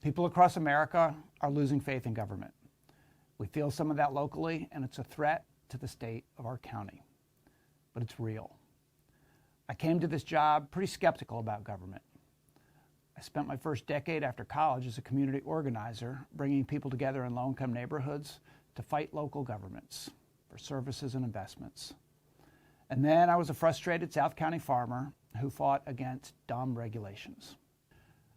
People across America are losing faith in government. We feel some of that locally, and it's a threat to the state of our county. But it's real. I came to this job pretty skeptical about government. I spent my first decade after college as a community organizer, bringing people together in low-income neighborhoods to fight local governments for services and investments. And then I was a frustrated South County farmer who fought against dumb regulations.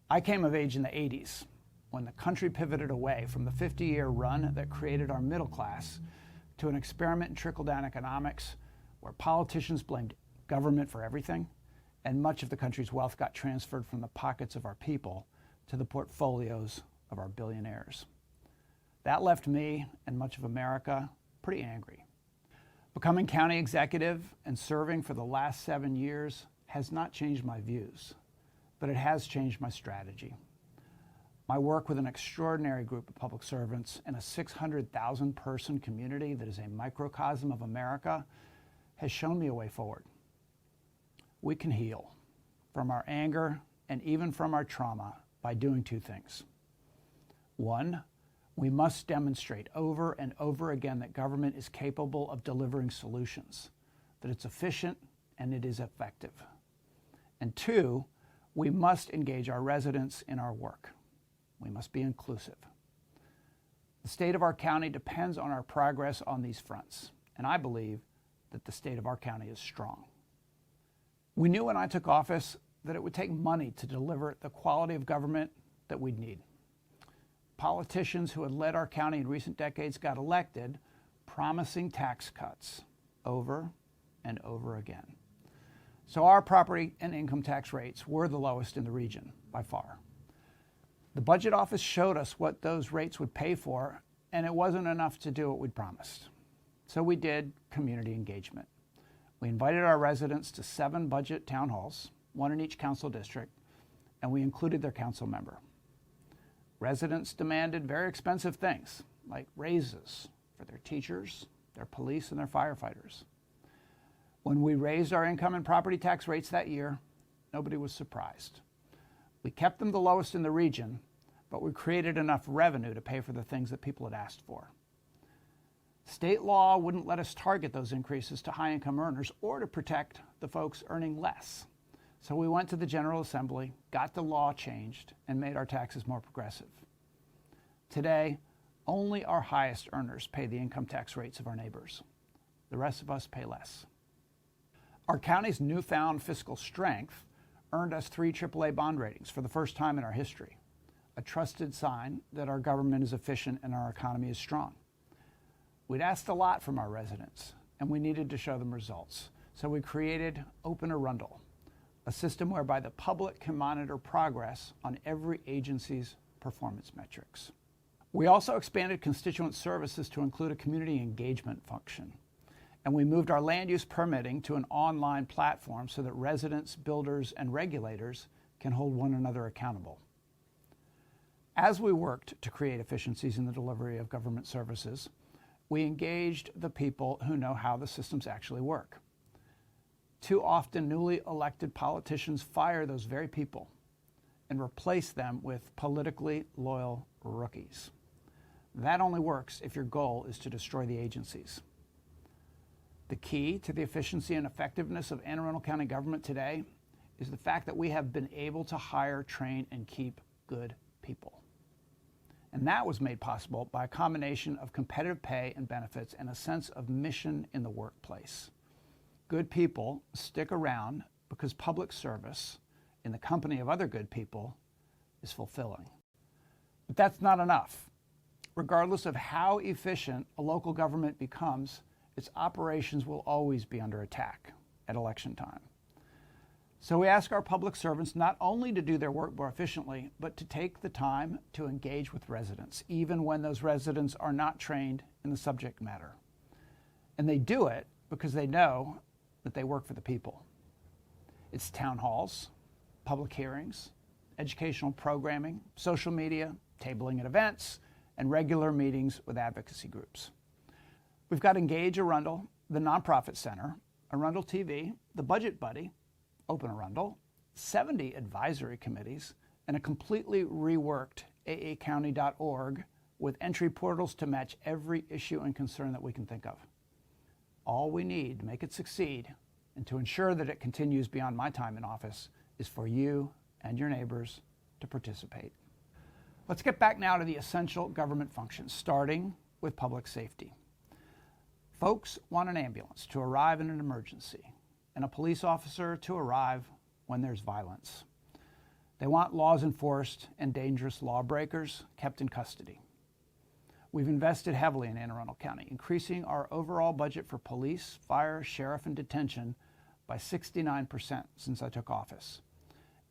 I came of age in the 80s, when the country pivoted away from the 50-year run that created our middle class to an experiment in trickle-down economics where politicians blamed government for everything, and much of the country's wealth got transferred from the pockets of our people to the portfolios of our billionaires. That left me and much of America pretty angry. Becoming county executive and serving for the last 7 years has not changed my views, but it has changed my strategy. My work with an extraordinary group of public servants in a 600,000 person community that is a microcosm of America has shown me a way forward. We can heal from our anger and even from our trauma by doing two things. One, we must demonstrate over and over again that government is capable of delivering solutions, that it's efficient and it is effective. And two, we must engage our residents in our work. We must be inclusive. The state of our county depends on our progress on these fronts, and I believe that the state of our county is strong. We knew when I took office that it would take money to deliver the quality of government that we'd need. Politicians who had led our county in recent decades got elected promising tax cuts over and over again. So our property and income tax rates were the lowest in the region by far. The budget office showed us what those rates would pay for, and it wasn't enough to do what we'd promised. So we did community engagement. We invited our residents to 7 budget town halls, 1 in each council district, and we included their council member. Residents demanded very expensive things, like raises for their teachers, their police, and their firefighters. When we raised our income and property tax rates that year, nobody was surprised. We kept them the lowest in the region, but we created enough revenue to pay for the things that people had asked for. State law wouldn't let us target those increases to high-income earners or to protect the folks earning less. So we went to the General Assembly, got the law changed, and made our taxes more progressive. Today, only our highest earners pay the income tax rates of our neighbors. The rest of us pay less. Our county's newfound fiscal strength earned us 3 AAA bond ratings for the first time in our history, a trusted sign that our government is efficient and our economy is strong. We'd asked a lot from our residents, and we needed to show them results. So we created Open Arundel, a system whereby the public can monitor progress on every agency's performance metrics. We also expanded constituent services to include a community engagement function. And we moved our land use permitting to an online platform so that residents, builders, and regulators can hold one another accountable. As we worked to create efficiencies in the delivery of government services, we engaged the people who know how the systems actually work. Too often, newly elected politicians fire those very people and replace them with politically loyal rookies. That only works if your goal is to destroy the agencies. The key to the efficiency and effectiveness of Anne Arundel County government today is the fact that we have been able to hire, train, and keep good people. And that was made possible by a combination of competitive pay and benefits and a sense of mission in the workplace. Good people stick around because public service in the company of other good people is fulfilling. But that's not enough. Regardless of how efficient a local government becomes, its operations will always be under attack at election time. So we ask our public servants not only to do their work more efficiently, but to take the time to engage with residents, even when those residents are not trained in the subject matter. And they do it because they know that they work for the people. It's town halls, public hearings, educational programming, social media, tabling at events, and regular meetings with advocacy groups. We've got Engage Arundel, the Nonprofit Center, Arundel TV, the Budget Buddy, Open Arundel, 70 advisory committees, and a completely reworked aacounty.org with entry portals to match every issue and concern that we can think of. All we need to make it succeed and to ensure that it continues beyond my time in office is for you and your neighbors to participate. Let's get back now to the essential government functions, starting with public safety. Folks want an ambulance to arrive in an emergency and a police officer to arrive when there's violence. They want laws enforced and dangerous lawbreakers kept in custody. We've invested heavily in Anne Arundel County, increasing our overall budget for police, fire, sheriff, and detention by 69% since I took office.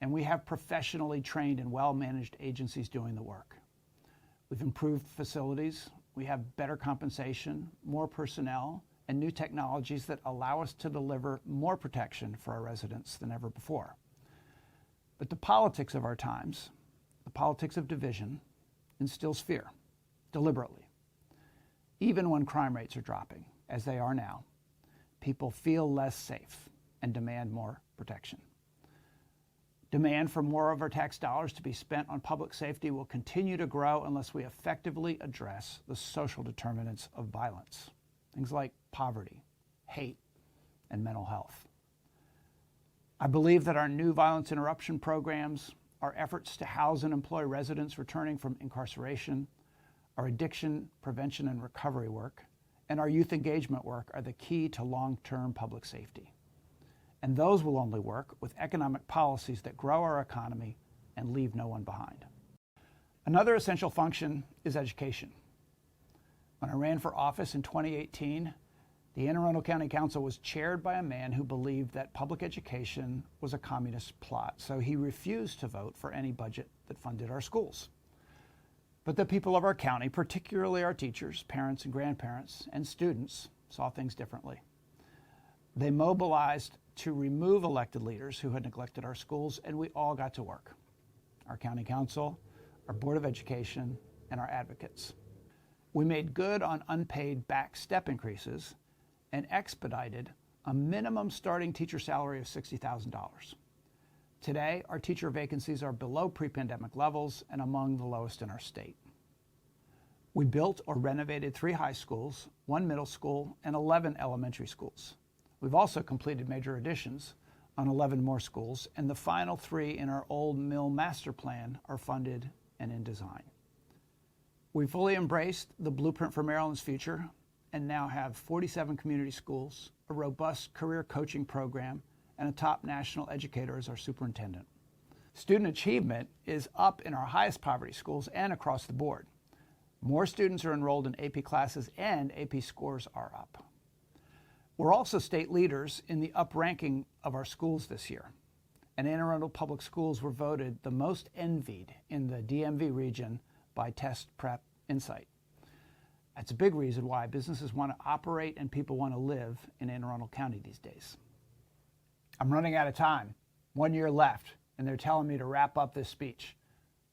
And we have professionally trained and well-managed agencies doing the work. We've improved facilities, we have better compensation, more personnel, and new technologies that allow us to deliver more protection for our residents than ever before. But the politics of our times, the politics of division, instills fear, deliberately. Even when crime rates are dropping, as they are now, people feel less safe and demand more protection. Demand for more of our tax dollars to be spent on public safety will continue to grow unless we effectively address the social determinants of violence, things like poverty, hate, and mental health. I believe that our new violence interruption programs, our efforts to house and employ residents returning from incarceration, our addiction prevention and recovery work, and our youth engagement work are the key to long-term public safety. And those will only work with economic policies that grow our economy and leave no one behind. Another essential function is education. When I ran for office in 2018, the Anne Arundel County Council was chaired by a man who believed that public education was a communist plot, so he refused to vote for any budget that funded our schools. But the people of our county, particularly our teachers, parents and grandparents, and students, saw things differently. They mobilized to remove elected leaders who had neglected our schools, and we all got to work. Our county council, our board of education, and our advocates. We made good on unpaid back step increases and expedited a minimum starting teacher salary of $60,000. Today, our teacher vacancies are below pre-pandemic levels and among the lowest in our state. We built or renovated 3 high schools, 1 middle school, and 11 elementary schools. We've also completed major additions on 11 more schools, and the final 3 in our old mill master plan are funded and in design. We fully embraced the blueprint for Maryland's future and now have 47 community schools, a robust career coaching program, and a top national educator as our superintendent. Student achievement is up in our highest poverty schools and across the board. More students are enrolled in AP classes and AP scores are up. We're also state leaders in the up-ranking of our schools this year. And Anne Arundel Public Schools were voted the most envied in the DMV region by Test Prep Insight. That's a big reason why businesses want to operate and people want to live in Anne Arundel County these days. I'm running out of time. 1 year left, and they're telling me to wrap up this speech.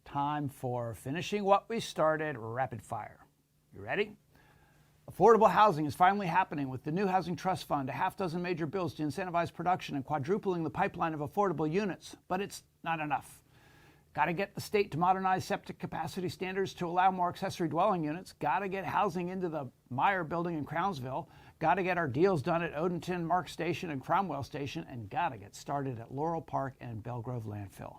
Time for finishing what we started, rapid fire. You ready? Affordable housing is finally happening with the new Housing Trust Fund, a half dozen major bills to incentivize production and quadrupling the pipeline of affordable units. But it's not enough. Got to get the state to modernize septic capacity standards to allow more accessory dwelling units. Got to get housing into the Meyer building in Crownsville. Got to get our deals done at Odenton, Mark Station, and Cromwell Station. And got to get started at Laurel Park and Belgrove Landfill.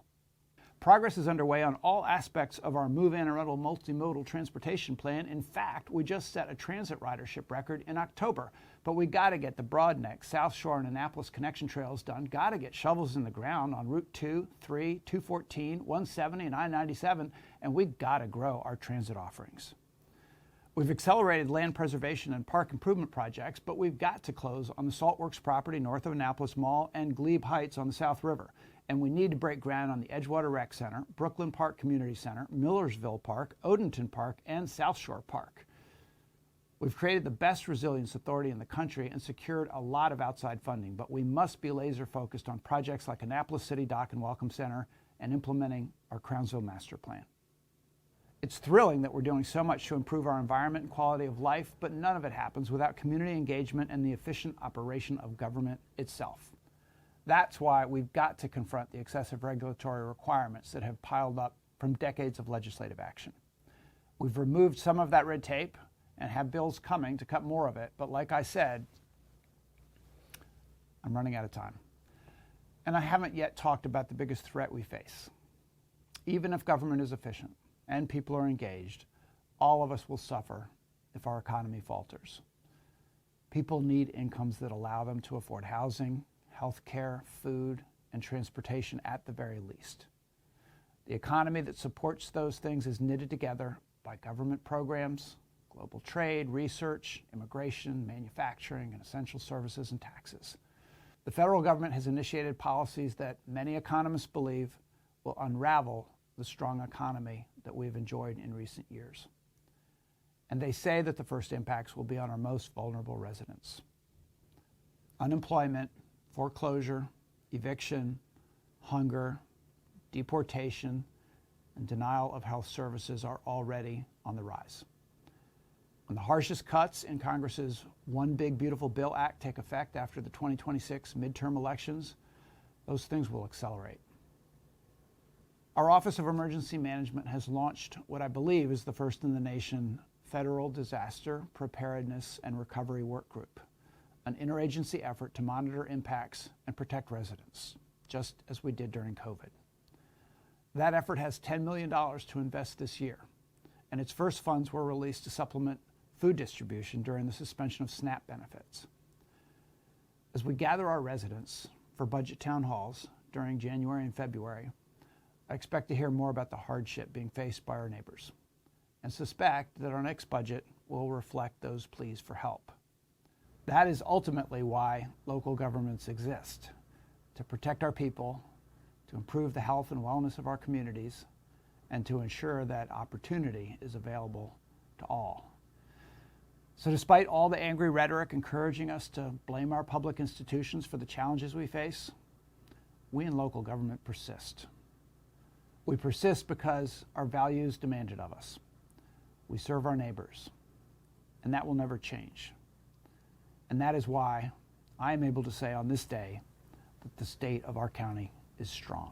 Progress is underway on all aspects of our Move Anne Arundel multimodal transportation plan. In fact, we just set a transit ridership record in October. But we got to get the Broadneck, South Shore, and Annapolis connection trails done. Got to get shovels in the ground on Route 2, 3, 214, 170, and I-97. And we got to grow our transit offerings. We've accelerated land preservation and park improvement projects, but we've got to close on the Saltworks property north of Annapolis Mall and Glebe Heights on the South River. And we need to break ground on the Edgewater Rec Center, Brooklyn Park Community Center, Millersville Park, Odenton Park, and South Shore Park. We've created the best resilience authority in the country and secured a lot of outside funding, but we must be laser focused on projects like Annapolis City Dock and Welcome Center and implementing our Crownsville Master Plan. It's thrilling that we're doing so much to improve our environment and quality of life, but none of it happens without community engagement and the efficient operation of government itself. That's why we've got to confront the excessive regulatory requirements that have piled up from decades of legislative action. We've removed some of that red tape and have bills coming to cut more of it, but like I said, I'm running out of time. And I haven't yet talked about the biggest threat we face. Even if government is efficient and people are engaged, all of us will suffer if our economy falters. People need incomes that allow them to afford housing, health care, food, and transportation at the very least. The economy that supports those things is knitted together by government programs, global trade, research, immigration, manufacturing, and essential services and taxes. The federal government has initiated policies that many economists believe will unravel the strong economy that we've enjoyed in recent years. And they say that the first impacts will be on our most vulnerable residents. Unemployment, foreclosure, eviction, hunger, deportation, and denial of health services are already on the rise. When the harshest cuts in Congress's One Big Beautiful Bill Act take effect after the 2026 midterm elections, those things will accelerate. Our Office of Emergency Management has launched what I believe is the first in the nation Federal Disaster Preparedness and Recovery Work Group, an interagency effort to monitor impacts and protect residents, just as we did during COVID. That effort has $10 million to invest this year, and its first funds were released to supplement food distribution during the suspension of SNAP benefits. As we gather our residents for budget town halls during January and February, I expect to hear more about the hardship being faced by our neighbors, and suspect that our next budget will reflect those pleas for help. That is ultimately why local governments exist, to protect our people, to improve the health and wellness of our communities, and to ensure that opportunity is available to all. So despite all the angry rhetoric encouraging us to blame our public institutions for the challenges we face, we in local government persist. We persist because our values demand it of us. We serve our neighbors, and that will never change. And that is why I am able to say on this day that the state of our county is strong.